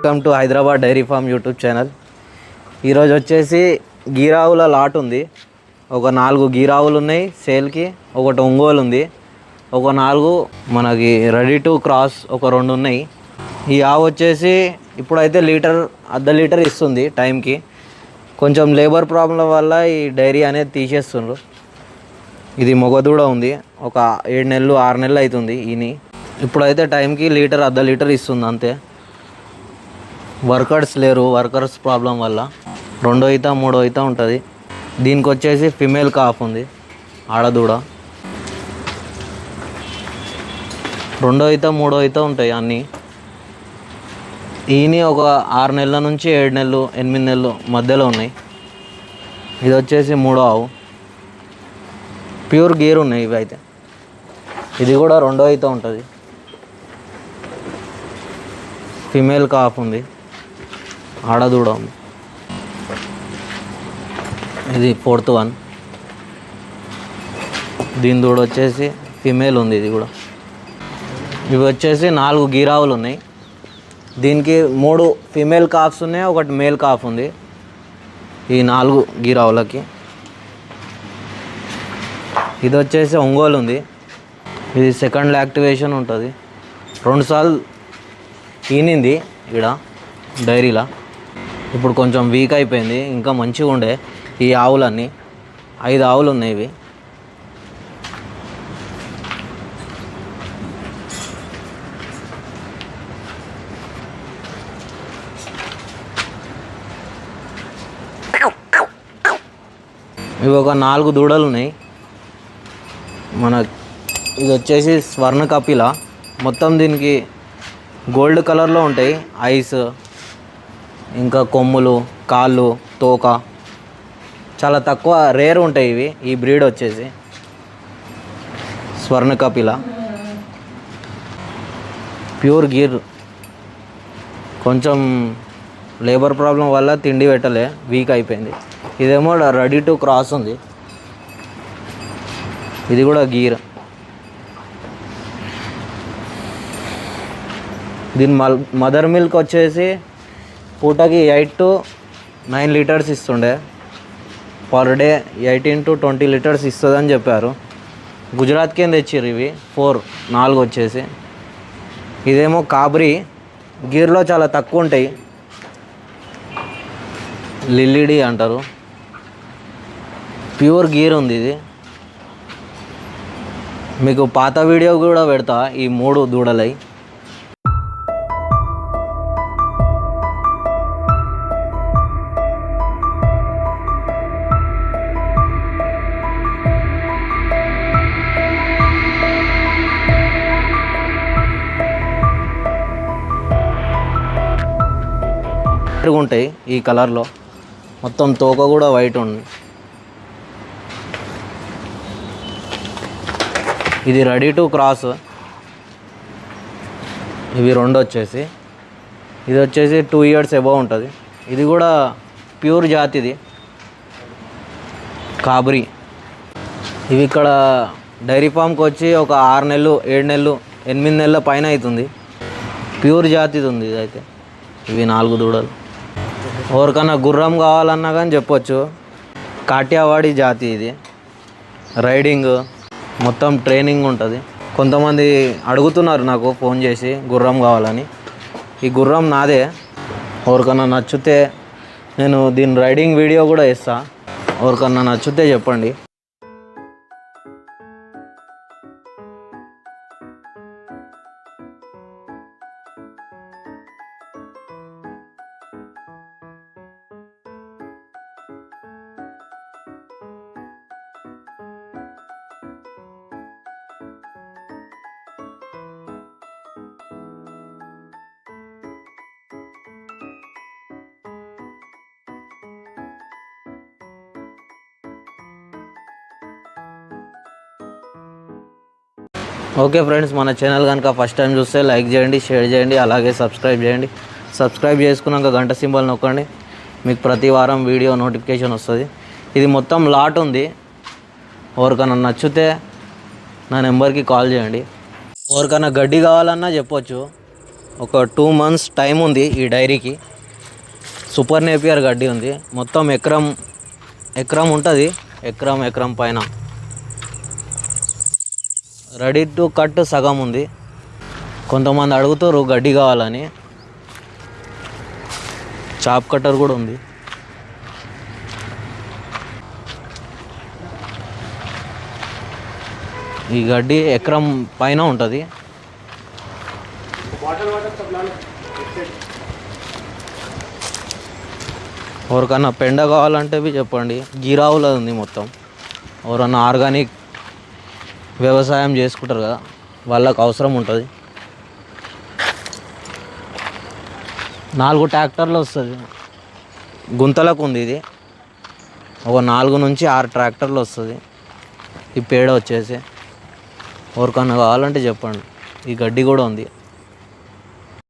Welcome to Hyderabad dairy farm YouTube channel. ఈరోజు వచ్చేసి గీరావుల lot ఉంది. ఒక 4 గీరావులు ఉన్నాయి సేల్కి, ఒకటి ఒంగోలు ఉంది, ఒక 4 మనకి రెడీ టు క్రాస్ ఒక 2 ఉన్నాయి. ఈ ఆవు వచ్చేసి ఇప్పుడైతే అర్ధ లీటర్ ఇస్తుంది టైంకి. కొంచెం లేబర్ ప్రాబ్లం వల్ల ఈ డైరీ అనేది తీసేస్తుండ్రు. ఇది మొగదూడ ఉంది, ఒక 7 నెలలు 6 నెలలు అవుతుంది ఈని. ఇప్పుడైతే టైంకి అర్ధ లీటర్ ఇస్తుంది అంతే. వర్కర్స్ లేరు, వర్కర్స్ ప్రాబ్లం వల్ల 2వ ఈత 3వ ఈత ఉంటుంది. దీనికి వచ్చేసి ఫిమేల్ కాఫ్ ఉంది, ఆడదూడ. 2వ ఈత 3వ ఈత ఉంటాయి అన్నీ. ఈయన ఒక 6 నెలల నుంచి 7 నెలలు 8 నెలలు మధ్యలో ఉన్నాయి. ఇది వచ్చేసి 3వ ఆవు, ప్యూర్ గీర్ ఉన్నాయి ఇవి అయితే. ఇది కూడా 2వ ఈత ఉంటుంది, ఫిమేల్ కాఫ్ ఉంది, ఆడదూడ ఉంది. ఇది 4th వన్. దీని దూడ వచ్చేసి ఫిమేల్ ఉంది. ఇది కూడా ఇవి వచ్చేసి 4 గీరావులు ఉన్నాయి. దీనికి 3 ఫిమేల్ కాఫ్స్ ఉన్నాయి, ఒకటి మేల్ కాఫ్ ఉంది ఈ 4 గీరావులకి. ఇది వచ్చేసి ఒంగోలు ఉంది. ఇది సెకండ్ యాక్టివేషన్ ఉంటుంది. 2 సార్లు ఈనింది ఇక్కడ డైరీలో. ఇప్పుడు కొంచెం వీక్ అయిపోయింది, ఇంకా మంచిగా ఉండే ఈ ఆవులన్నీ. 5 ఆవులు ఉన్నాయి ఇవి. ఇవి ఒక 4 దూడలు ఉన్నాయి. ఇది వచ్చేసి స్వర్ణ కపిల. మొత్తం దీనికి గోల్డ్ కలర్లో ఉంటాయి ఐస్, ఇంకా కొమ్ములు, కాళ్ళు, తోక. చాలా తక్కువ రేర్ ఉంటాయి ఇవి. ఈ బ్రీడ్ వచ్చేసి స్వర్ణ కపిల, ప్యూర్ గీర్. కొంచెం లేబర్ ప్రాబ్లం వల్ల తిండి పెట్టలే, వీక్ అయిపోయింది. ఇదేమో రెడీ టు క్రాస్ ఉంది. ఇది కూడా గీర్. దీని మదర్ మిల్క్ వచ్చేసి పూటకి 8 to 9 లీటర్స్ ఇస్తుండే. పర్ డే 18 to 20 లీటర్స్ ఇస్తుందని చెప్పారు. గుజరాత్కి ఏం తెచ్చిర్రు ఇవి 4 వచ్చేసి. ఇదేమో కాబరీ, గీర్లో చాలా తక్కువ ఉంటాయి, లిల్లీడి అంటారు. ప్యూర్ గీర్ ఉంది ఇది. మీకు పాత వీడియో కూడా పెడతా ఈ 3 దూడలై. ఉంటాయి ఈ కలర్లో. మొత్తం తోక కూడా వైట్ ఉంది. ఇది రెడీ టు క్రాస్. ఇవి 2 వచ్చేసి, ఇది వచ్చేసి 2 years అబవ్ ఉంటుంది. ఇది కూడా ప్యూర్ జాతిది కాబరీ. ఇవి ఇక్కడ డైరీ ఫామ్కి వచ్చి ఒక 6 నెలలు 7 నెలలు 8 నెలల పైన అవుతుంది. ప్యూర్ జాతిది ఉంది ఇదైతే. ఇవి 4 దూడలు. ఎవరికన్నా గుర్రం కావాలన్నా కానీ చెప్పొచ్చు. కాట్యావాడి జాతి ఇది. రైడింగ్ మొత్తం ట్రైనింగ్ ఉంటుంది. కొంతమంది అడుగుతున్నారు నాకు ఫోన్ చేసి గుర్రం కావాలని. ఈ గుర్రం నాదే. ఎవరికన్నా నచ్చితే నేను దీని రైడింగ్ వీడియో కూడా ఇస్తా. ఎవరికన్నా నచ్చితే చెప్పండి. ఓకే ఫ్రెండ్స్, మన ఛానల్ కనుక ఫస్ట్ టైం చూస్తే లైక్ చేయండి, షేర్ చేయండి, అలాగే సబ్స్క్రైబ్ చేయండి. సబ్స్క్రైబ్ చేసుకున్నాక గంట సింబల్ నొక్కండి, మీకు ప్రతి వారం వీడియో నోటిఫికేషన్ వస్తుంది. ఇది మొత్తం లాట్ ఉంది. ఎవరికైనా నచ్చితే నా నెంబర్కి కాల్ చేయండి. ఎవరికైనా గడ్డి కావాలన్నా చెప్పొచ్చు. ఒక 2 months టైం ఉంది ఈ డైరీకి. సూపర్ నేపియర్ గడ్డి ఉంది. మొత్తం ఎకరం ఉంటుంది. ఎకరం పైన రెడీ టు కట్ సగం ఉంది. కొంతమంది అడుగుతారు గడ్డి కావాలని. చాప్ కట్టర్ కూడా ఉంది. ఈ గడ్డి ఎకరం పైన ఉంటుంది. ఎవరికన్నా పెండ కావాలంటే చెప్పండి. గీరావులో ఉంది మొత్తం. ఎవరన్నా ఆర్గానిక్ వ్యవసాయం చేసుకుంటారు కదా, వాళ్ళకు అవసరం ఉంటుంది. 4 ట్రాక్టర్లు వస్తుంది. గుంతలకు ఉంది ఇది. ఒక 4 నుంచి 6 ట్రాక్టర్లు వస్తుంది ఈ పేడ వచ్చేసి. ఎవరికన్నా కావాలంటే చెప్పండి. ఈ గడ్డి కూడా ఉంది.